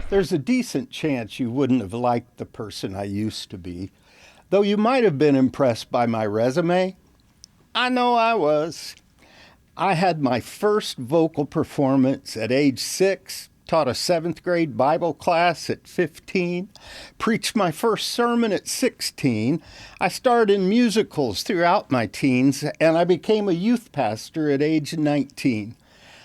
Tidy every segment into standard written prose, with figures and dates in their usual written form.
there's a decent chance you wouldn't have liked the person I used to be, though you might have been impressed by my resume. I know I was. I had my first vocal performance at age 6, taught a 7th grade Bible class at 15, preached my first sermon at 16. I starred in musicals throughout my teens, and I became a youth pastor at age 19.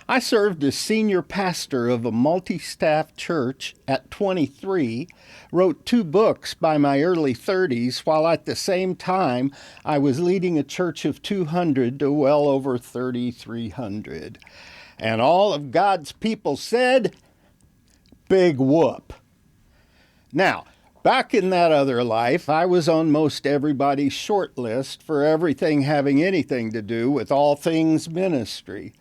I served as senior pastor of a multi-staff church at 23, wrote 2 books by my early 30s, while at the same time I was leading a church of 200 to well over 3,300. And all of God's people said, big whoop. Now, back in that other life, I was on most everybody's short list for everything having anything to do with all things ministry.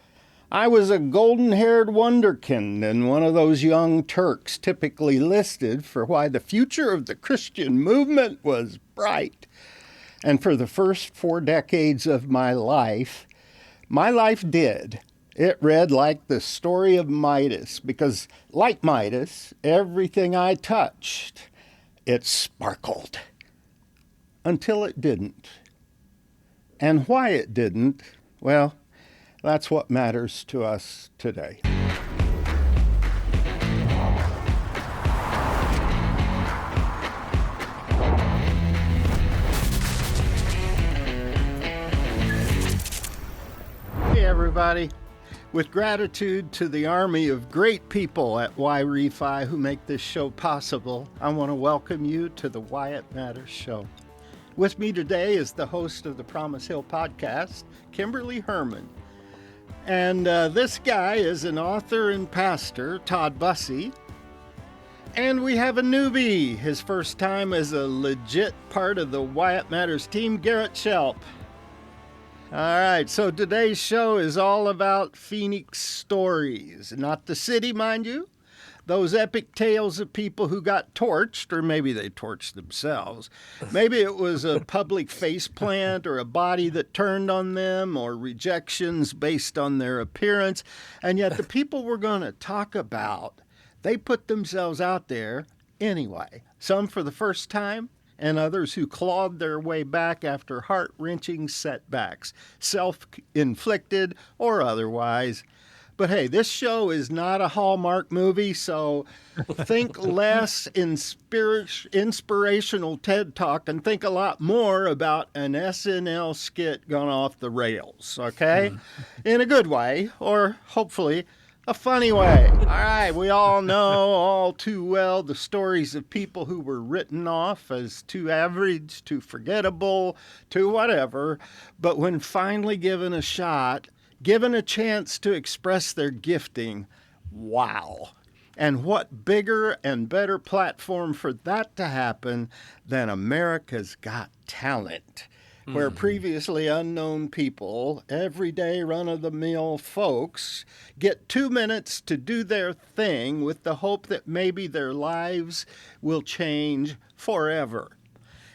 I was a golden-haired wonderkind and one of those young Turks typically listed for why the future of the Christian movement was bright. And for the first 4 decades of my life did. It read like the story of Midas, because like Midas, everything I touched, it sparkled. Until it didn't. And why it didn't, well, that's what matters to us today. Hey, everybody. With gratitude to the army of great people at Y-Refi who make this show possible, I want to welcome you to the Wyatt Matters Show. With me today is the host of the Promise Hill podcast, Kimberly Herman. And this guy is an author and pastor, Todd Bussey. And we have a newbie, his first time as a legit part of the Wyatt Matters team, Garrett Shelp. All right, so today's show is all about Phoenix stories. Not the city, mind you. Those epic tales of people who got torched, or maybe they torched themselves. Maybe it was a public faceplant or a body that turned on them or rejections based on their appearance. And yet the people we're going to talk about, they put themselves out there anyway. Some for the first time, and others who clawed their way back after heart-wrenching setbacks, self-inflicted or otherwise. But hey, this show is not a Hallmark movie, so think less inspirational TED Talk and think a lot more about an SNL skit gone off the rails, okay? In a good way, or hopefully a funny way. All right, we all know all too well the stories of people who were written off as too average, too forgettable, too whatever, but when finally given a shot, given a chance to express their gifting, wow. And what bigger and better platform for that to happen than America's Got Talent, where previously unknown people, everyday run-of-the-mill folks, get 2 minutes to do their thing with the hope that maybe their lives will change forever.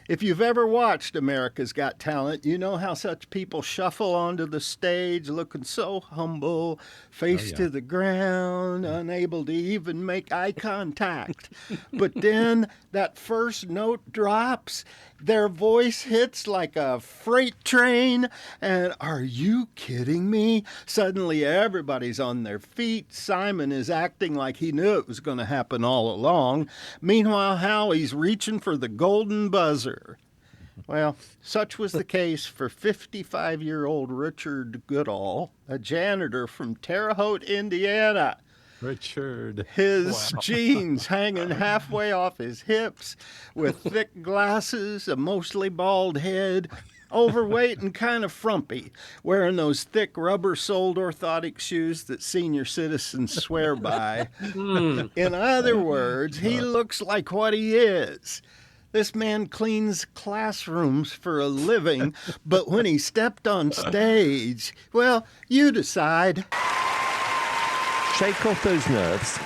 If you've ever watched America's Got Talent, you know how such people shuffle onto the stage looking so humble, face to the ground, unable to even make eye contact. But then that first note drops, their voice hits like a freight train, and are you kidding me? Suddenly everybody's on their feet. Simon is acting like he knew it was going to happen all along. Meanwhile, Howie's reaching for the golden buzzer. Well, such was the case for 55-year-old Richard Goodall, a janitor from Terre Haute, Indiana. Richard. His jeans hanging halfway off his hips, with thick glasses, a mostly bald head, overweight and kind of frumpy, wearing those thick rubber-soled orthotic shoes that senior citizens swear by. In other words, he looks like what he is. This man cleans classrooms for a living, but when he stepped on stage, well, you decide. Shake off those nerves.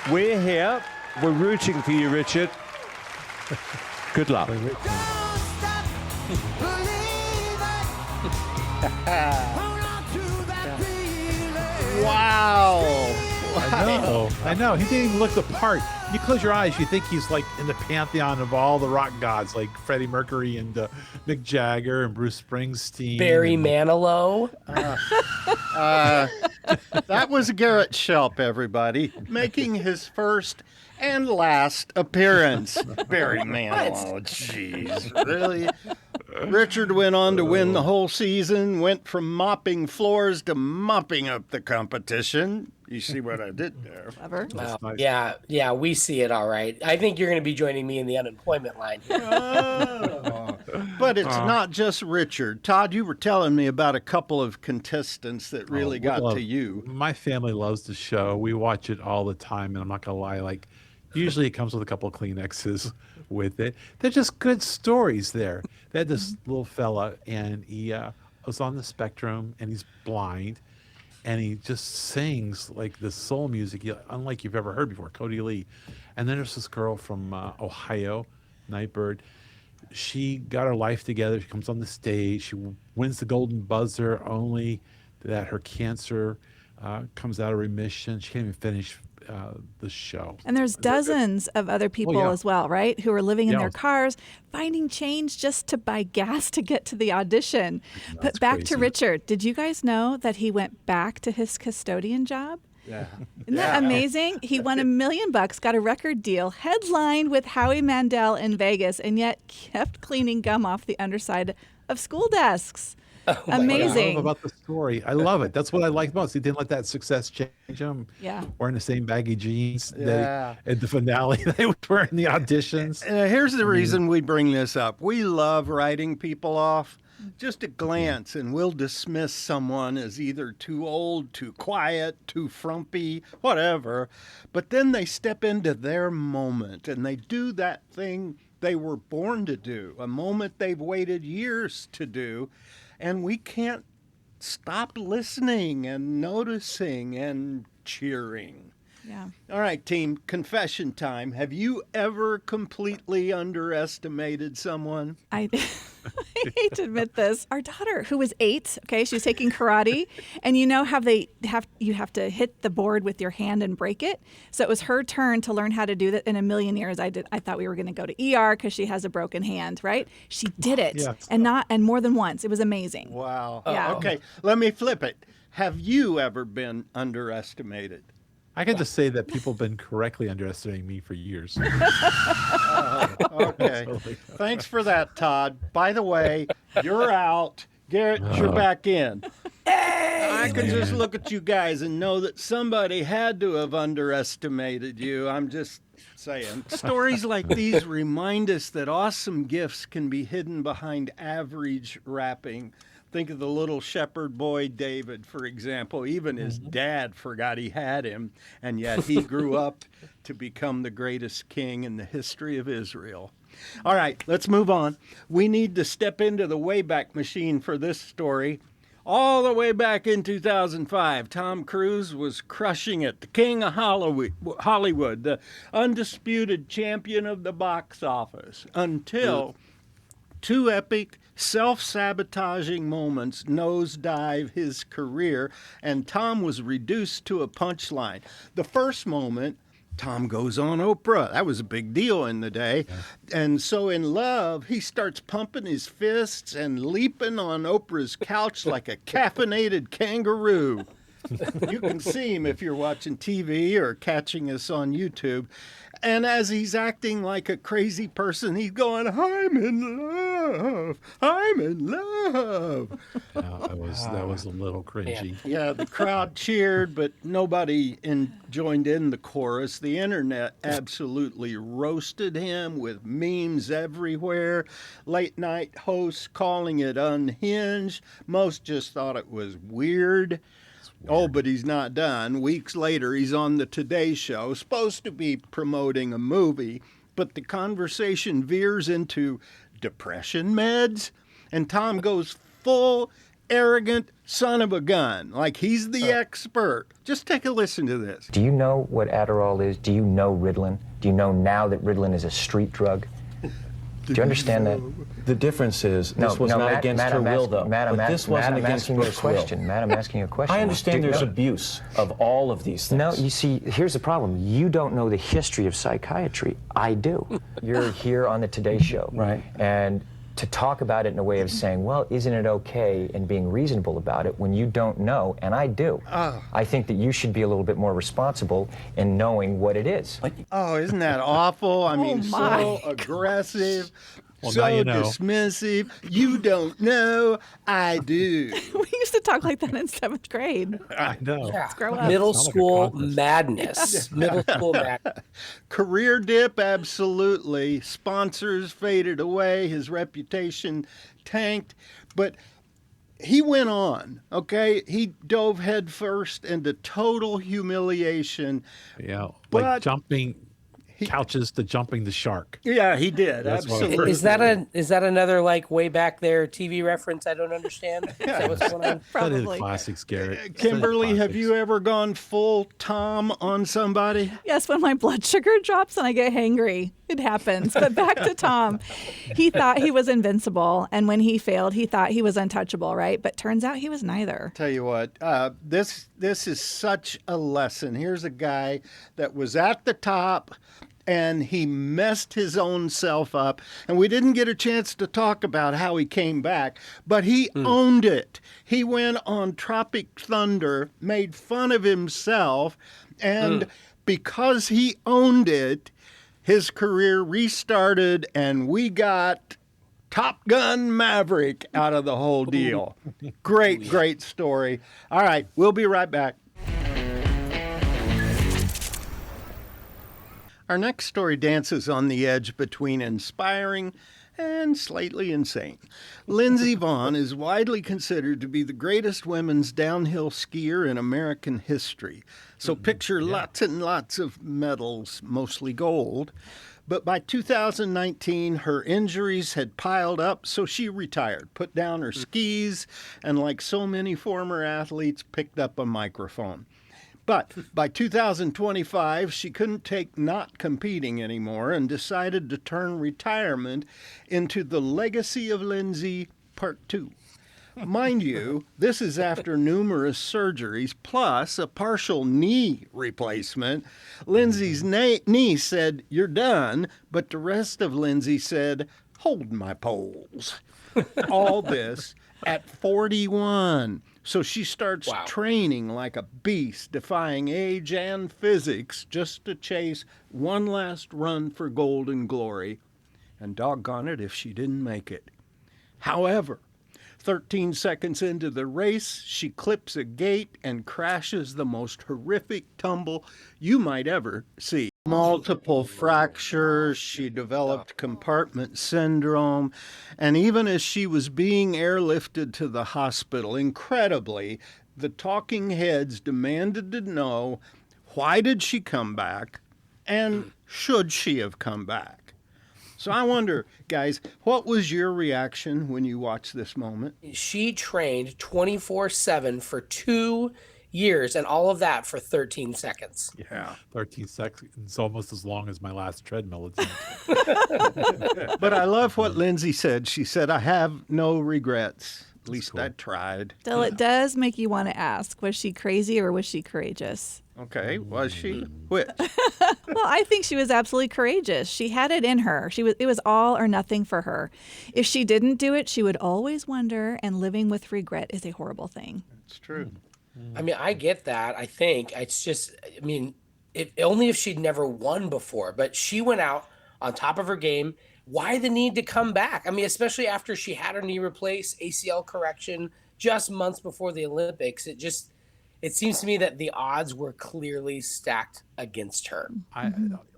We're here. We're rooting for you, Richard. Good luck. Wow. I know. He didn't even look the part. You close your eyes, you think he's like in the pantheon of all the rock gods, like Freddie Mercury and Mick Jagger and Bruce Springsteen. Barry Manilow. That was Garrett Shelp, everybody, making his first and last appearance. Barry Manilow, jeez, really? Richard went on to win the whole season, went from mopping floors to mopping up the competition. You see what I did there? Clever. Wow. Nice. Yeah, we see it all right. I think you're going to be joining me in the unemployment line here. But it's not just Richard. Todd, you were telling me about a couple of contestants that really got to you. My family loves the show. We watch it all the time, and I'm not gonna lie. Like, usually it comes with a couple of Kleenexes with it. They're just good stories there. They had this little fella, and he was on the spectrum, and he's blind, and he just sings like the soul music, unlike you've ever heard before, Cody Lee. And then there's this girl from Ohio, Nightbird. She got her life together. She comes on the stage. She wins the Golden Buzzer, only that her cancer comes out of remission. She can't even finish the show. And there's dozens of other people as well, right? Who are living in their cars, finding change just to buy gas to get to the audition. But back to Richard. Did you guys know that he went back to his custodian job? Yeah. Isn't that amazing? He won $1 million, got a record deal, headlined with Howie Mandel in Vegas, and yet kept cleaning gum off the underside of school desks. Amazing. I love about the story. I love it. That's what I like most. He didn't let that success change him. Yeah. Wearing the same baggy jeans at the finale they were in the auditions. Here's the reason we bring this up. We love writing people off. Just a glance, and we'll dismiss someone as either too old, too quiet, too frumpy, whatever. But then they step into their moment, and they do that thing they were born to do, a moment they've waited years to do. And we can't stop listening and noticing and cheering. Yeah. All right, team, confession time. Have you ever completely underestimated someone? I hate to admit this. Our daughter, who was 8, okay, she was taking karate, and you know how you have to hit the board with your hand and break it. So it was her turn to learn how to do that. In a million years, I thought we were going to go to ER because she has a broken hand, right? She did it, and more than once. It was amazing. Wow. Yeah. Okay, let me flip it. Have you ever been underestimated? I can just say that people have been correctly underestimating me for years. Okay. Thanks for that, Todd. By the way, you're out. Garrett, you're back in. I can just look at you guys and know that somebody had to have underestimated you. I'm just saying. Stories like these remind us that awesome gifts can be hidden behind average wrapping. Think of the little shepherd boy David, for example. Even his dad forgot he had him, and yet he grew up to become the greatest king in the history of Israel. All right, let's move on. We need to step into the Wayback Machine for this story. All the way back in 2005, Tom Cruise was crushing it, the king of Hollywood, the undisputed champion of the box office, until two epic self-sabotaging moments nosedive his career, and Tom was reduced to a punchline. The first moment, Tom goes on Oprah. That was a big deal in the day. And so in love, he starts pumping his fists and leaping on Oprah's couch like a caffeinated kangaroo. You can see him if you're watching TV or catching us on YouTube. And as he's acting like a crazy person, he's going, I'm in love. I'm in love. That was a little cringy. Yeah, the crowd cheered, but nobody joined in the chorus. The internet absolutely roasted him with memes everywhere. Late night hosts calling it unhinged. Most just thought it was weird. Oh, but he's not done. Weeks later, he's on the Today Show, supposed to be promoting a movie, but the conversation veers into depression meds, and Tom goes full arrogant son of a gun, like he's the expert. Just take a listen to this. Do you know what Adderall is? Do you know Ritalin? Do you know now that Ritalin is a street drug? Do you understand that? The difference is this was not Matt, against Matt, her I'm will, asking, though. Matt, But this wasn't I'm against asking you a Brooke's will. question. Matt, I'm asking you a question. I understand there's No, abuse of all of these things. No, you see, here's the problem. You don't know the history of psychiatry. I do. You're here on the Today Show. Right. And to talk about it in a way of saying, well, isn't it okay, and being reasonable about it when you don't know, and I do. I think that you should be a little bit more responsible in knowing what it is. Oh, isn't that awful? I mean, my so aggressive, Well, so now you know. dismissive. You don't know, I do. We used to talk like that in 7th grade. I know. Yeah. grow up. Middle Sound like a school contest. madness. Middle school madness. Career dip, absolutely. Sponsors faded away. His reputation tanked. But he went on, okay? He dove headfirst into total humiliation. Yeah, But- like jumping couches to jumping the shark. Yeah, he did. That's what I've absolutely. Is that another like way back there TV reference I don't understand? Is that what's going on? That is Probably. classics, Garrett. Kimberly, have you ever gone full Tom on somebody? Yes, when my blood sugar drops and I get hangry, it happens. But back to Tom. He thought he was invincible, and when he failed, he thought he was untouchable, right? But turns out he was neither. Tell you what, this is such a lesson. Here's a guy that was at the top, and he messed his own self up. And we didn't get a chance to talk about how he came back, but he owned it. He went on Tropic Thunder, made fun of himself, and because he owned it, his career restarted, and we got Top Gun Maverick out of the whole deal. Great, great story. All right, we'll be right back. Our next story dances on the edge between inspiring and slightly insane. Lindsey Vonn is widely considered to be the greatest women's downhill skier in American history. So picture lots and lots of medals, mostly gold. But by 2019, her injuries had piled up, so she retired, put down her skis, and like so many former athletes, picked up a microphone. But by 2025, she couldn't take not competing anymore and decided to turn retirement into the Legacy of Lindsey Part 2. Mind you, this is after numerous surgeries plus a partial knee replacement. Lindsey's knee said, "You're done," but the rest of Lindsey said, "Hold my poles." All this at 41. So she starts training like a beast, defying age and physics just to chase one last run for gold and glory. And doggone it if she didn't make it. However, 13 seconds into the race, she clips a gate and crashes the most horrific tumble you might ever see. Multiple fractures, she developed compartment syndrome, and even as she was being airlifted to the hospital, incredibly, the talking heads demanded to know, why did she come back, and should she have come back? So I wonder, guys, what was your reaction when you watched this moment? She trained 24/7 for 2 years, and all of that for 13 seconds. Yeah. 13 seconds, almost as long as my last treadmill. But I love what Lindsey said. She said, "I have no regrets. At least I tried." Still, it does make you want to ask, was she crazy or was she courageous? Okay, was she? Which? Well, I think she was absolutely courageous. She had it in her. It was all or nothing for her. If she didn't do it, she would always wonder, and living with regret is a horrible thing. It's true. I mean, I get that. I think it's just, I mean, only if she'd never won before, but she went out on top of her game. Why the need to come back? I mean, especially after she had her knee replaced, ACL correction, just months before the Olympics. It seems to me that the odds were clearly stacked against her.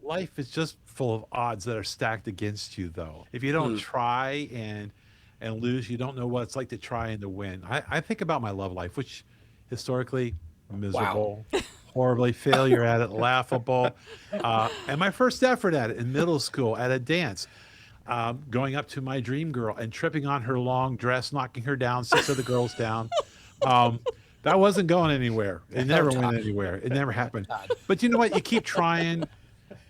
Life is just full of odds that are stacked against you, though. If you don't try and lose, you don't know what it's like to try and to win. I think about my love life, which historically miserable, horribly failure at it, laughable. And my first effort at it in middle school at a dance, going up to my dream girl and tripping on her long dress, knocking her down, 6 other girls down. That wasn't going anywhere. It never went anywhere. It never happened. But you know what? You keep trying,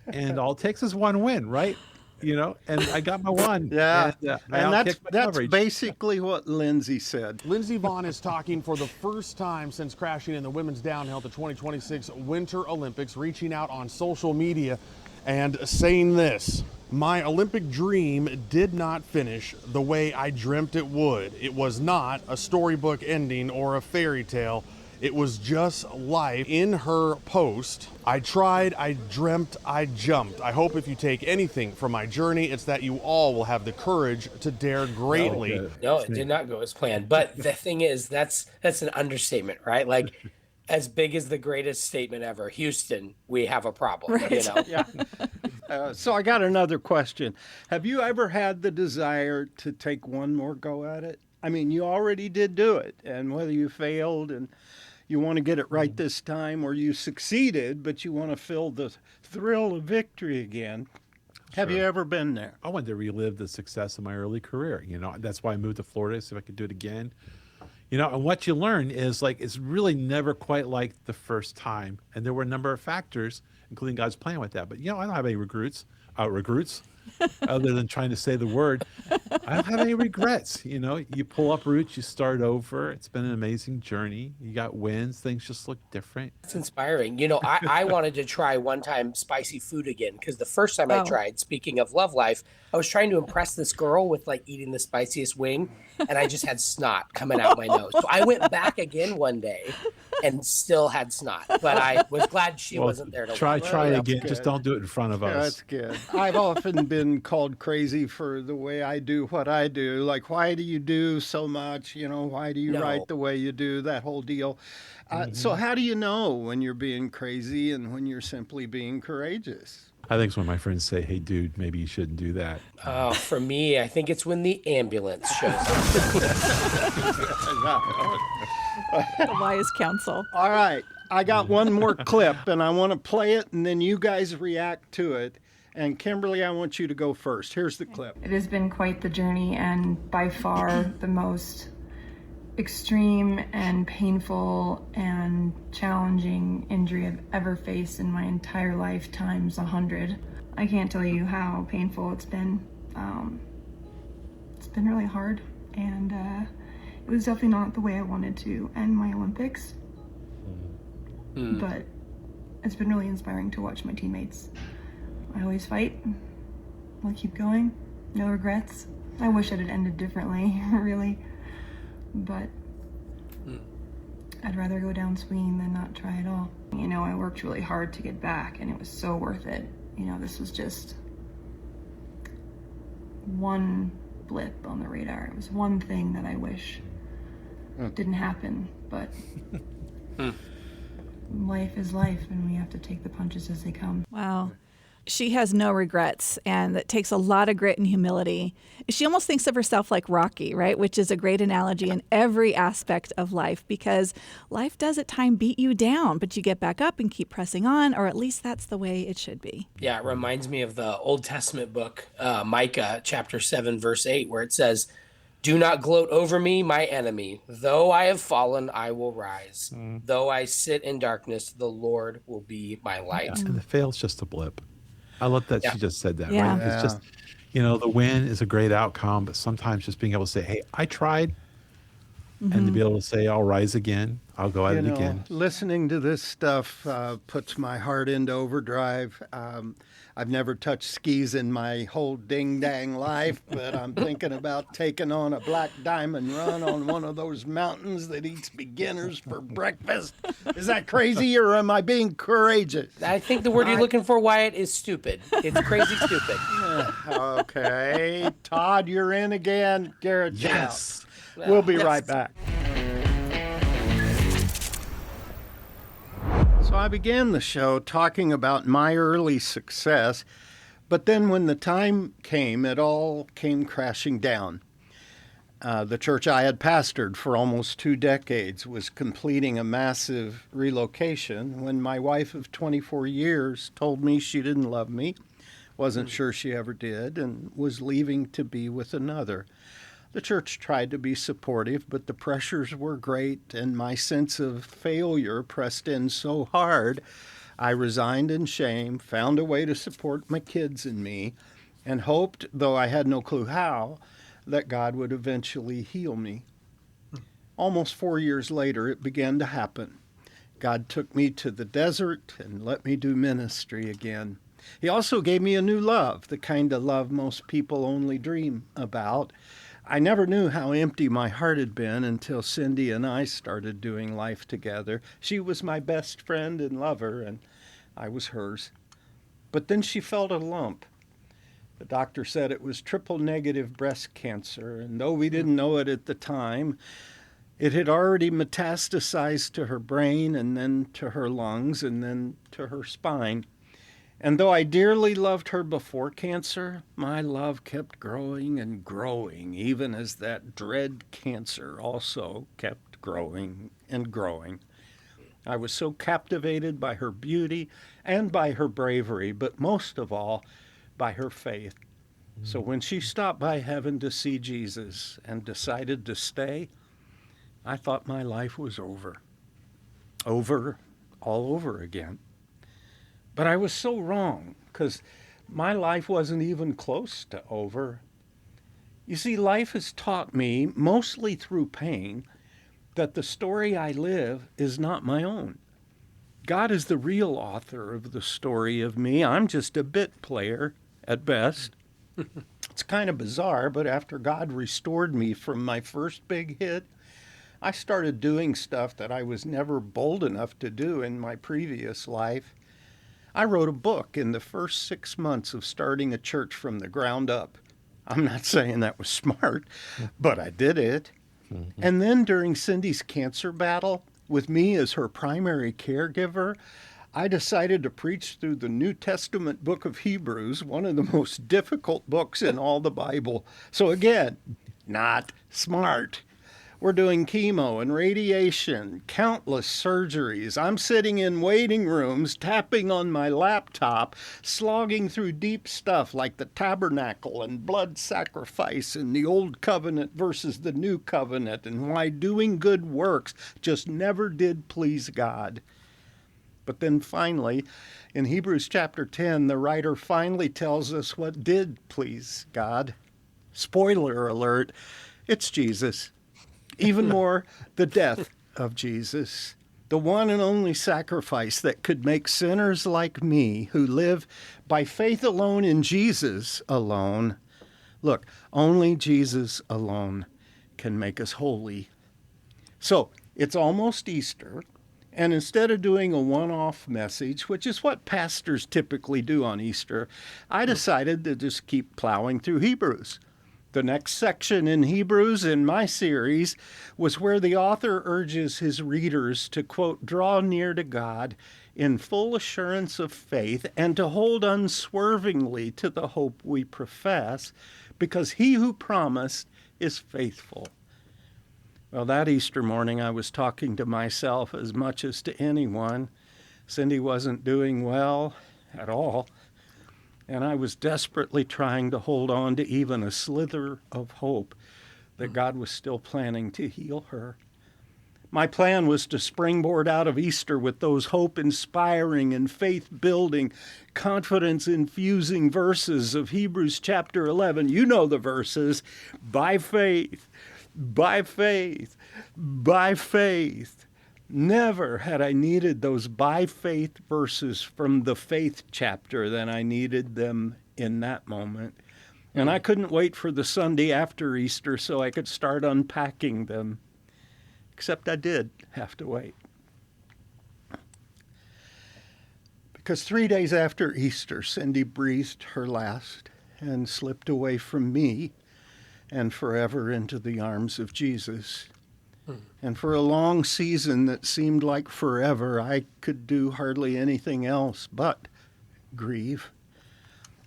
and all it takes is one win, right? and I got my one. Yeah, And, I and outkicked my that's coverage. basically what Lindsey said. Lindsey Vonn is talking for the first time since crashing in the women's downhill at the 2026 Winter Olympics, reaching out on social media and saying this: "My Olympic dream did not finish the way I dreamt it would. It was not a storybook ending or a fairy tale. It was just life." In her post, "I tried, I dreamt, I jumped. I hope if you take anything from my journey, it's that you all will have the courage to dare greatly." No, it did not go as planned. But the thing is, that's an understatement, right? Like, as big as the greatest statement ever, Houston, we have a problem. Right. Yeah. So I got another question. Have you ever had the desire to take one more go at it? I mean, you already did do it, and whether you failed and you want to get it right this time, or you succeeded, but you want to feel the thrill of victory again. Have you ever been there? I wanted to relive the success of my early career. That's why I moved to Florida, so I could do it again. And what you learn is, like, it's really never quite like the first time. And there were a number of factors, including God's plan with that. But, I don't have any regrets, other than trying to say the word. I don't have any regrets. You pull up roots, you start over. It's been an amazing journey. You got wins. Things just look different. It's inspiring. I wanted to try one time spicy food again, because the first time I tried, speaking of love life, I was trying to impress this girl with, like, eating the spiciest wing, and I just had snot coming out my nose. So I went back again one day and still had snot, but I was glad she wasn't there to try watch. again. Just don't do it in front of us. That's good. I've often been called crazy for the way I do what I do. Like, why do you do so much? Why do you write the way you do? That whole deal. So how do you know when you're being crazy and when you're simply being courageous? I think it's when my friends say, "Hey, dude, maybe you shouldn't do that." Oh, for me, I think it's when the ambulance shows up. The wise counsel. All right. I got one more clip, and I want to play it, and then you guys react to it. And Kimberly, I want you to go first. Here's the clip. It has been quite the journey, and by far the most extreme and painful and challenging injury I've ever faced in my entire life, times 100. I can't tell you how painful it's been. It's been really hard, and it was definitely not the way I wanted to end my Olympics. But it's been really inspiring to watch my teammates. I always fight. I'll keep going. No regrets. I wish it had ended differently, really. But I'd rather go down swinging than not try at all. I worked really hard to get back, and it was so worth it. This was just one blip on the radar. It was one thing that I wish didn't happen, but life is life, and we have to take the punches as they come. Wow. She has no regrets, and it takes a lot of grit and humility. She almost thinks of herself like Rocky, right? Which is a great analogy in every aspect of life, because life does at times beat you down, but you get back up and keep pressing on, or at least that's the way it should be. Yeah, it reminds me of the Old Testament book, Micah chapter 7, verse 8, where it says, "Do not gloat over me, my enemy. Though I have fallen, I will rise. Though I sit in darkness, the Lord will be my light." And the fail's just a blip. I love that she just said that, Yeah. right? It's just, the win is a great outcome, but sometimes just being able to say, "Hey, I tried," and to be able to say, "I'll rise again. I'll go at it again." Listening to this stuff puts my heart into overdrive. I've never touched skis in my whole ding-dang life, but I'm thinking about taking on a black diamond run on one of those mountains that eats beginners for breakfast. Is that crazy, or am I being courageous? I think the word you're looking for, Wyatt, is stupid. It's crazy stupid. Okay. Todd, you're in again. Garrett's Yes. out. We'll be right back. So I began the show talking about my early success, but then when the time came, it all came crashing down. The church I had pastored for almost 2 decades was completing a massive relocation when my wife of 24 years told me she didn't love me, wasn't sure she ever did, and was leaving to be with another. The church tried to be supportive, but the pressures were great, and my sense of failure pressed in so hard, I resigned in shame, found a way to support my kids and me, and hoped, though I had no clue how, that God would eventually heal me. Almost 4 years later, it began to happen. God took me to the desert and let me do ministry again. He also gave me a new love, the kind of love most people only dream about. I never knew how empty my heart had been until Cindy and I started doing life together. She was my best friend and lover, and I was hers. But then she felt a lump. The doctor said it was triple-negative breast cancer, and though we didn't know it at the time, it had already metastasized to her brain and then to her lungs and then to her spine. And though I dearly loved her before cancer, my love kept growing and growing, even as that dread cancer also kept growing and growing. I was so captivated by her beauty and by her bravery, but most of all, by her faith. So when she stopped by heaven to see Jesus and decided to stay, I thought my life was over. Over, all over again. But I was so wrong, because my life wasn't even close to over. You see, life has taught me, mostly through pain, that the story I live is not my own. God is the real author of the story of me. I'm just a bit player at best. It's kind of bizarre, but after God restored me from my first big hit, I started doing stuff that I was never bold enough to do in my previous life. I wrote a book in the first 6 months of starting a church from the ground up. I'm not saying that was smart, but I did it. And then during Cindy's cancer battle, with me as her primary caregiver, I decided to preach through the New Testament book of Hebrews, one of the most difficult books in all the Bible. So again, not smart. We're doing chemo and radiation, countless surgeries. I'm sitting in waiting rooms, tapping on my laptop, slogging through deep stuff like the tabernacle and blood sacrifice and the old covenant versus the new covenant and why doing good works just never did please God. But then finally, in Hebrews chapter 10, the writer finally tells us what did please God. Spoiler alert, it's Jesus. Even more, the death of Jesus, the one and only sacrifice that could make sinners like me, who live by faith alone in Jesus alone. Look, only Jesus alone can make us holy. So it's almost Easter, and instead of doing a one-off message, which is what pastors typically do on Easter, I decided to just keep plowing through Hebrews. The next section in Hebrews in my series was where the author urges his readers to, quote, draw near to God in full assurance of faith and to hold unswervingly to the hope we profess, because he who promised is faithful. Well, that Easter morning I was talking to myself as much as to anyone. Cindy wasn't doing well at all. And I was desperately trying to hold on to even a slither of hope that God was still planning to heal her. My plan was to springboard out of Easter with those hope-inspiring and faith-building, confidence-infusing verses of Hebrews chapter 11. You know the verses. By faith, by faith, by faith. Never had I needed those by faith verses from the faith chapter than I needed them in that moment. And I couldn't wait for the Sunday after Easter so I could start unpacking them. Except I did have to wait. Because 3 days after Easter, Cindy breathed her last and slipped away from me and forever into the arms of Jesus. And for a long season that seemed like forever, I could do hardly anything else but grieve.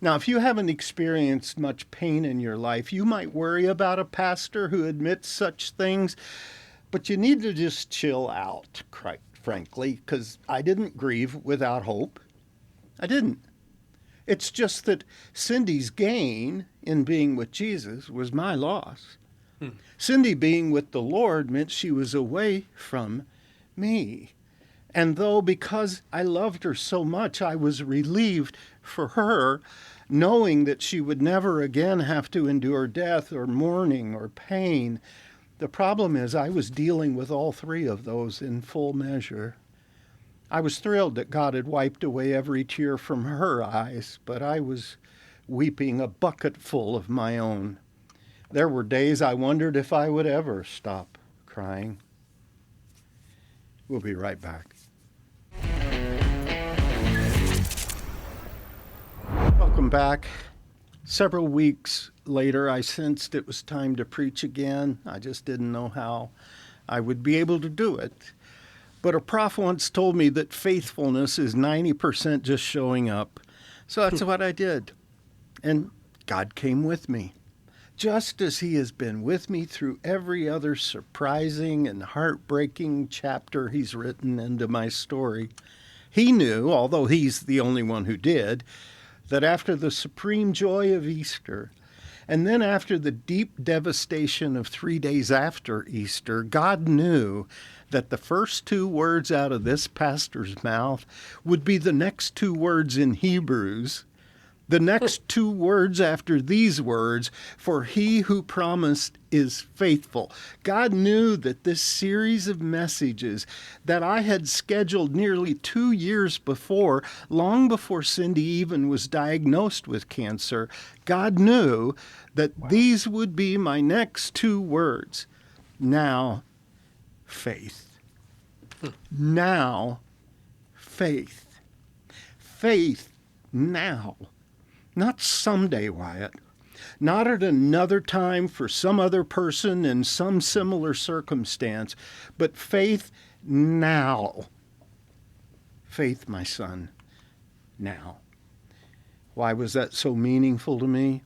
Now, if you haven't experienced much pain in your life, you might worry about a pastor who admits such things, but you need to just chill out, quite frankly, because I didn't grieve without hope. I didn't. It's just that Cindy's gain in being with Jesus was my loss. Cindy being with the Lord meant she was away from me. And though because I loved her so much, I was relieved for her, knowing that she would never again have to endure death or mourning or pain, the problem is I was dealing with all three of those in full measure. I was thrilled that God had wiped away every tear from her eyes, but I was weeping a bucketful of my own. There were days I wondered if I would ever stop crying. We'll be right back. Welcome back. Several weeks later, I sensed it was time to preach again. I just didn't know how I would be able to do it. But a prof once told me that faithfulness is 90% just showing up. So that's what I did. And God came with me, just as he has been with me through every other surprising and heartbreaking chapter he's written into my story. He knew, although he's the only one who did, that after the supreme joy of Easter, and then after the deep devastation of 3 days after Easter, God knew that the first two words out of this pastor's mouth would be the next two words in Hebrews, the next two words after these words, for he who promised is faithful. God knew that this series of messages that I had scheduled nearly 2 years before, long before Cindy even was diagnosed with cancer, God knew that these would be my next two words. Now, faith. Now, faith. Faith now. Not someday, Wyatt. Not at another time for some other person in some similar circumstance, but faith now. Faith, my son, now. Why was that so meaningful to me?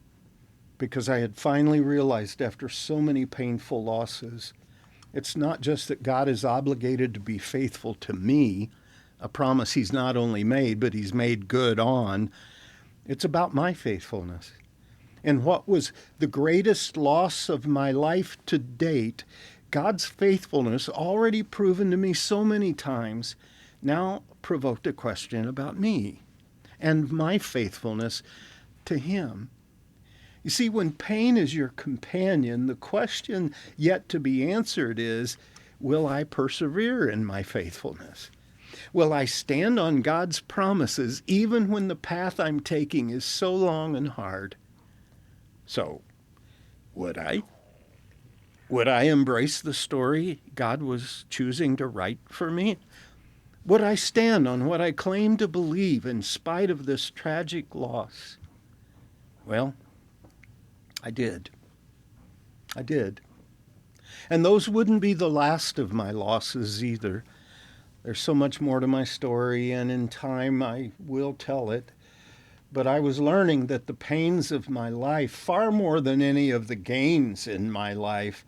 Because I had finally realized after so many painful losses, it's not just that God is obligated to be faithful to me, a promise he's not only made, but he's made good on. It's about my faithfulness. And what was the greatest loss of my life to date, God's faithfulness, already proven to me so many times, now provoked a question about me and my faithfulness to him. You see, when pain is your companion, the question yet to be answered is, will I persevere in my faithfulness? Will I stand on God's promises even when the path I'm taking is so long and hard? So, would I? Would I embrace the story God was choosing to write for me? Would I stand on what I claim to believe in spite of this tragic loss? Well, I did. I did. And those wouldn't be the last of my losses either. There's so much more to my story, and in time I will tell it. But I was learning that the pains of my life, far more than any of the gains in my life,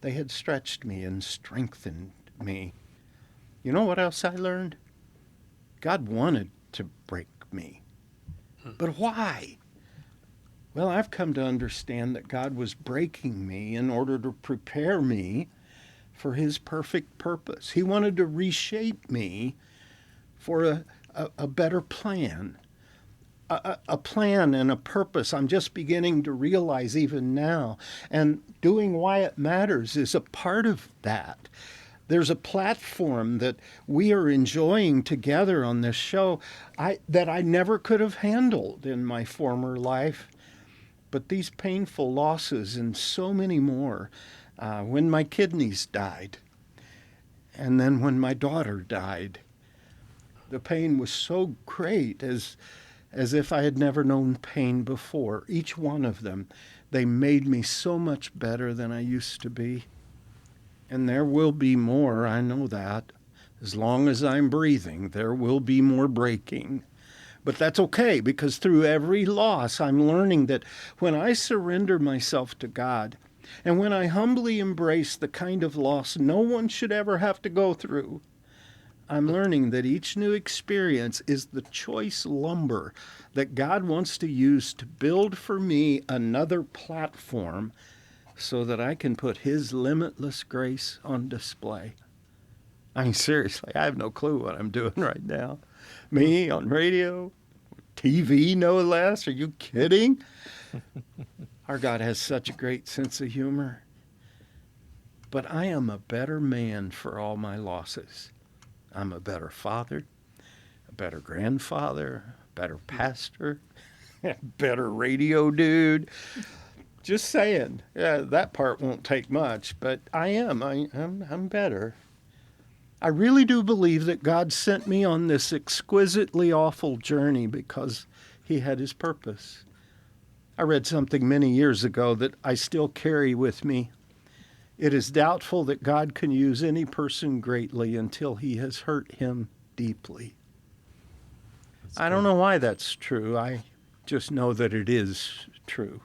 they had stretched me and strengthened me. You know what else I learned? God wanted to break me. But why? Well, I've come to understand that God was breaking me in order to prepare me for his perfect purpose. He wanted to reshape me for a better plan, a plan and a purpose I'm just beginning to realize even now. And doing Wyatt Matters is a part of that. There's a platform that we are enjoying together on this show that I never could have handled in my former life. But these painful losses and so many more, when my kidneys died, and then when my daughter died, the pain was so great as if I had never known pain before. Each one of them, they made me so much better than I used to be. And there will be more, I know that. As long as I'm breathing, there will be more breaking. But that's okay, because through every loss, I'm learning that when I surrender myself to God, and when I humbly embrace the kind of loss no one should ever have to go through, I'm learning that each new experience is the choice lumber that God wants to use to build for me another platform so that I can put his limitless grace on display. I mean, seriously, I have no clue what I'm doing right now. Me on radio, TV, no less. Are you kidding? Our God has such a great sense of humor. But I am a better man for all my losses. I'm a better father, a better grandfather, a better pastor, a better radio dude. Just saying. Yeah, that part won't take much, but I am. I'm better. I really do believe that God sent me on this exquisitely awful journey because he had his purpose. I read something many years ago that I still carry with me. It is doubtful that God can use any person greatly until he has hurt him deeply. I don't know why that's true. I just know that it is true.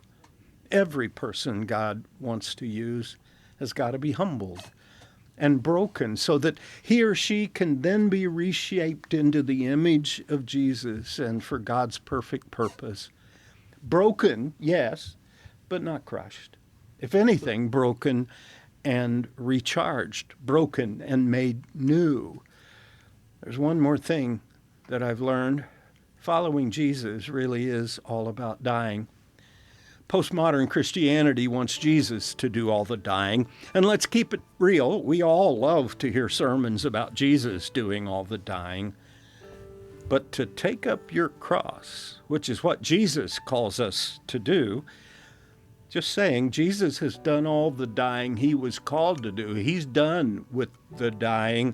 Every person God wants to use has got to be humbled and broken so that he or she can then be reshaped into the image of Jesus and for God's perfect purpose. Broken, yes, but not crushed. If anything, broken and recharged, broken and made new. There's one more thing that I've learned. Following Jesus really is all about dying. Postmodern Christianity wants Jesus to do all the dying. And let's keep it real. We all love to hear sermons about Jesus doing all the dying. But to take up your cross, which is what Jesus calls us to do, just saying, Jesus has done all the dying he was called to do. He's done with the dying.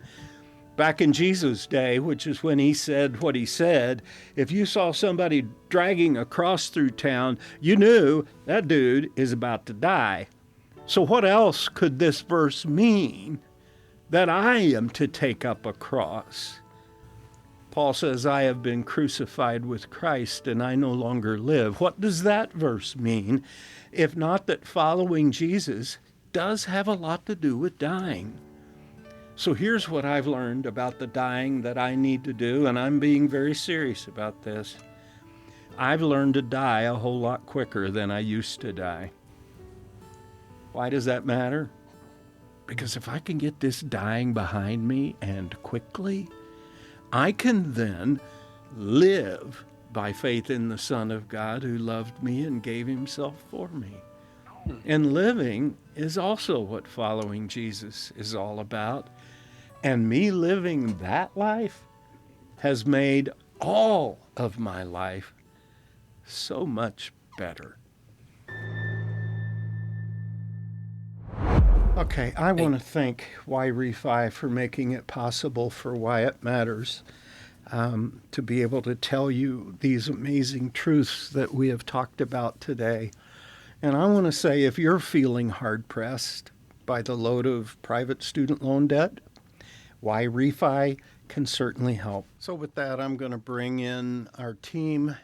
Back in Jesus' day, which is when he said what he said, if you saw somebody dragging a cross through town, you knew that dude is about to die. So what else could this verse mean? That I am to take up a cross. Paul says, I have been crucified with Christ and I no longer live. What does that verse mean? If not that following Jesus does have a lot to do with dying. So here's what I've learned about the dying that I need to do, and I'm being very serious about this. I've learned to die a whole lot quicker than I used to die. Why does that matter? Because if I can get this dying behind me and quickly, I can then live by faith in the Son of God who loved me and gave himself for me. And living is also what following Jesus is all about. And me living that life has made all of my life so much better. Okay, I want to thank Y-Refi for making it possible for Wyatt Matters to be able to tell you these amazing truths that we have talked about today. And I want to say, if you're feeling hard-pressed by the load of private student loan debt, Y-Refi can certainly help. So with that, I'm going to bring in our team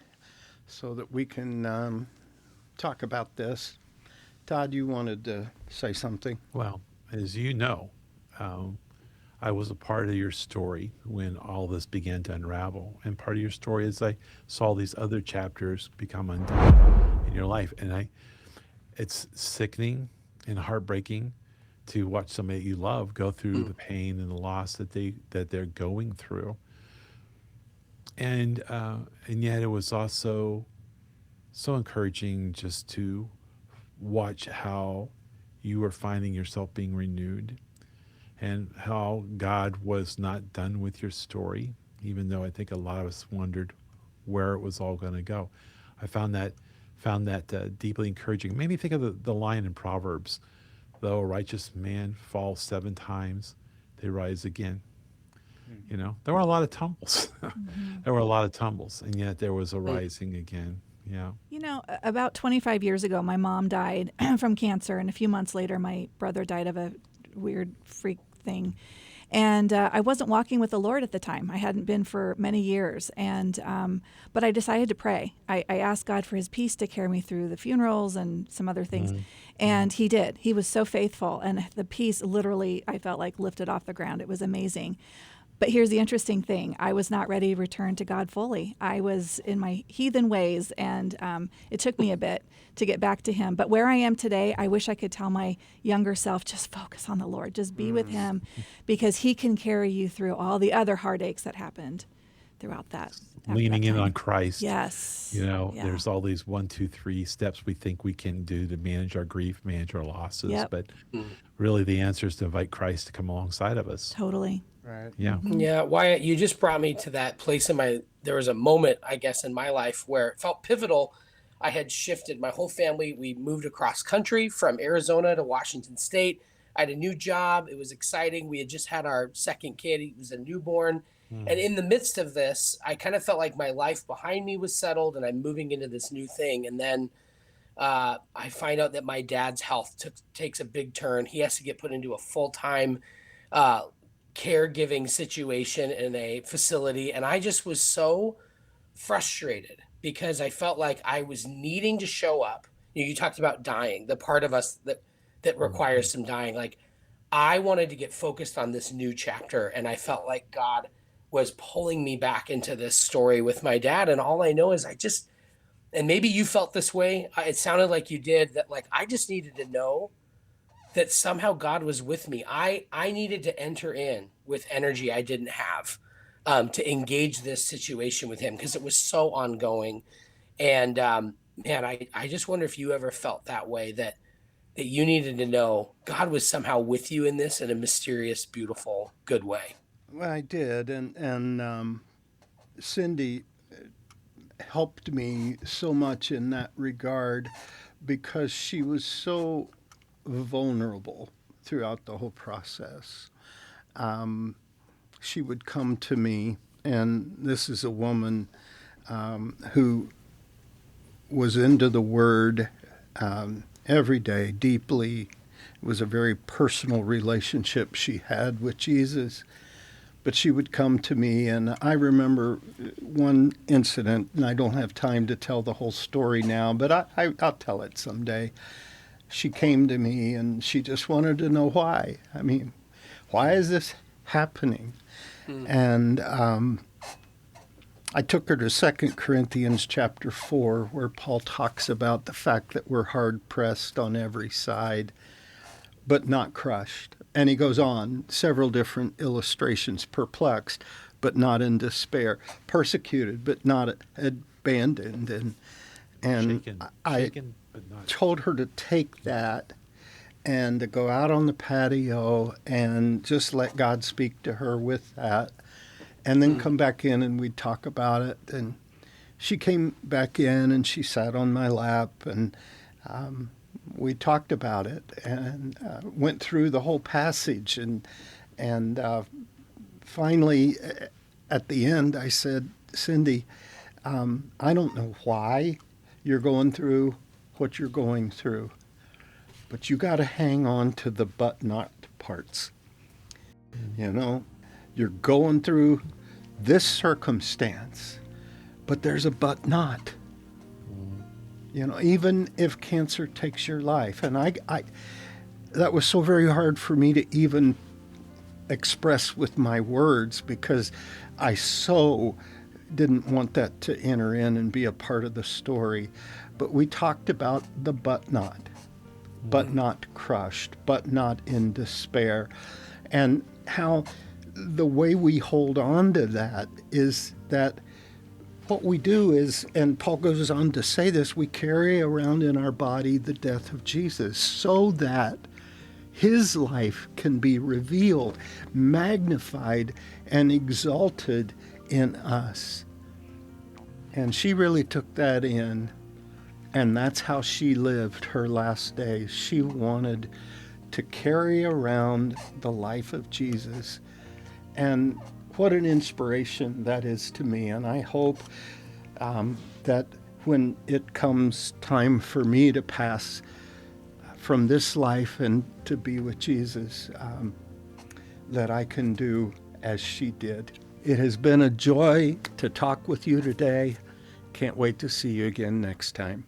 so that we can talk about this. Todd, you wanted to say something? Well, as you know, I was a part of your story when all this began to unravel. And part of your story is I saw these other chapters become undone in your life. And it's sickening and heartbreaking to watch somebody that you love go through the pain and the loss that they're going through. And yet it was also so encouraging just to watch how you were finding yourself being renewed and how God was not done with your story, even though I think a lot of us wondered where it was all going to go. I found that deeply encouraging. It made me think of the line in Proverbs, though a righteous man falls 7 times, they rise again. You know, there were a lot of tumbles. There were a lot of tumbles, and yet there was a rising again. Yeah. You know, about 25 years ago, my mom died from cancer, and a few months later, my brother died of a weird freak thing. And I wasn't walking with the Lord at the time. I hadn't been for many years. And but I decided to pray. I asked God for his peace to carry me through the funerals and some other things. And he did. He was so faithful. And the peace literally, I felt like, lifted off the ground. It was amazing. But here's the interesting thing. I was not ready to return to God fully. I was in my heathen ways, and it took me a bit to get back to him. But where I am today, I wish I could tell my younger self, just focus on the Lord. Just be with him, because he can carry you through all the other heartaches that happened throughout that. Leaning in on Christ. Yes. There's all these 1, 2, 3 steps we think we can do to manage our grief, manage our losses. Yep. But really the answer is to invite Christ to come alongside of us. Totally. Right. Yeah. Yeah, Wyatt, you just brought me to that place there was a moment, I guess, in my life where it felt pivotal. I had shifted my whole family. We moved across country from Arizona to Washington State. I had a new job. It was exciting. We had just had our second kid. He was a newborn. And in the midst of this, I kind of felt like my life behind me was settled and I'm moving into this new thing. And then I find out that my dad's health takes a big turn. He has to get put into a full-time caregiving situation in a facility. And I just was so frustrated because I felt like I was needing to show up. You talked about dying, the part of us that requires some dying. Like, I wanted to get focused on this new chapter, and I felt like God was pulling me back into this story with my dad. And all I know is and maybe you felt this way. It sounded like you did, that like, I just needed to know that somehow God was with me. I needed to enter in with energy I didn't have to engage this situation with him, because it was so ongoing. And man, I just wonder if you ever felt that way, that you needed to know God was somehow with you in this in a mysterious, beautiful, good way. Well, I did, and Cindy helped me so much in that regard, because she was so vulnerable throughout the whole process. She would come to me, and this is a woman who was into the Word every day, deeply. It was a very personal relationship she had with Jesus. But she would come to me, and I remember one incident, and I don't have time to tell the whole story now, but I'll tell it someday. She came to me, and she just wanted to know why. I mean, why is this happening? And I took her to 2 Corinthians chapter 4, where Paul talks about the fact that we're hard-pressed on every side, but not crushed. And he goes on, several different illustrations: perplexed, but not in despair; persecuted, but not abandoned. And shaken, but not. Told her to take that and to go out on the patio and just let God speak to her with that, and then come back in and we'd talk about it. And she came back in and she sat on my lap, and we talked about it and went through the whole passage. And finally, at the end, I said, Cindy, I don't know why you're going through what you're going through, but you got to hang on to the but not parts. You're going through this circumstance, but there's a but not. Even if cancer takes your life. And I that was so very hard for me to even express with my words, because I so didn't want that to enter in and be a part of the story. But we talked about the but not crushed, but not in despair, and how the way we hold on to that is that what we do is, and Paul goes on to say this, we carry around in our body the death of Jesus, so that his life can be revealed, magnified, and exalted in us. And she really took that in, and that's how she lived her last days. She wanted to carry around the life of Jesus. And what an inspiration that is to me. And I hope that when it comes time for me to pass from this life and to be with Jesus, that I can do as she did. It has been a joy to talk with you today. Can't wait to see you again next time.